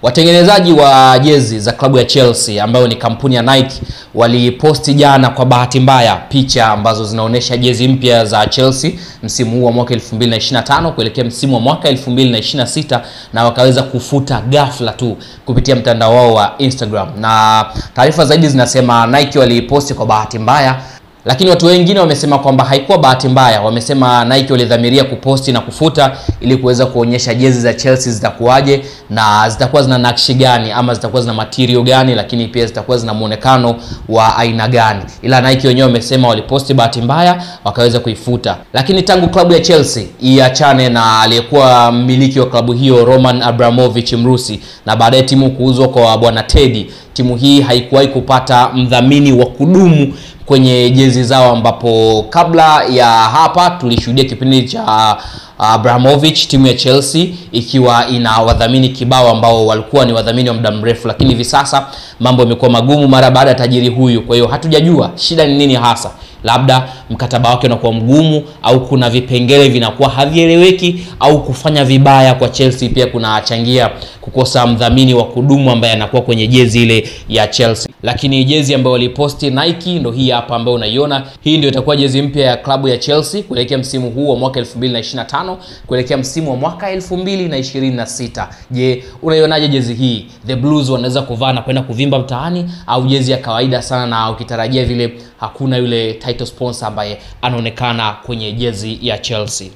Watengenezaji wa jezi za klabu ya Chelsea ambayo ni kampuni ya Nike waliposti jana kwa bahati mbaya picha ambazo zinaonesha jezi mpya za Chelsea msimu huu wa mwaka 2025 kuelekea msimu wa mwaka 2026, na wakaweza kufuta ghafla tu kupitia mtandao wao wa Instagram. Na taarifa zaidi zinasema Nike waliposti kwa bahati mbaya, lakini watu wengine wamesema kwamba haikuwa bahati mbaya. Wamesema Nike walidhamiria kuposti na kufuta ili kuweza kuonyesha jezi za Chelsea zitakuwaje na zitakuwa zina nakshi gani, ama zitakuwa zina material gani, lakini pia zitakuwa zina muonekano wa aina gani. Ila Nike wenyewe wamesema waliposti bahati mbaya wakaweza kuifuta. Lakini tangu klabu ya Chelsea iachane na aliyekuwa mmiliki wa klabu hiyo Roman Abramovich Mrusi, na baadaye timu kuuzwa kwa bwana Teddy, timu hii haikuwahi kupata mdhamini wa kudumu kwenye jezi zao, ambapo kabla ya hapa tulishuhudia kipindi cha Abramovich timu ya Chelsea ikiwa ina wadhamini kibao ambao walikuwa ni wadhamini wa muda mrefu, lakini hivi sasa mambo yamekuwa magumu mara baada ya tajiri huyu. Kwa hiyo hatujajua shida ni nini hasa, labda mkataba wake unakuwa mgumu, au kuna vipengele vinakuwa havieleweki, au kufanya vibaya kwa Chelsea pia kunachangia kukosa mdhamini wa kudumu ambaye anakuwa kwenye jezi ile ya Chelsea. Lakini jezi ambayo waliposti Nike ndo hii hapa ambayo unaiona. Hii ndio itakuwa jezi mpya ya klabu ya Chelsea kuelekea msimu huu wa mwaka 2025 kuelekea msimu wa mwaka 2026. Je, unaionaje jezi hii? The Blues wanaweza kuvaa na kwenda kuvimba mtaani, au jezi ya kawaida sana na ukitarajia vile hakuna yule title sponsor ambaye anaonekana kwenye jezi ya Chelsea?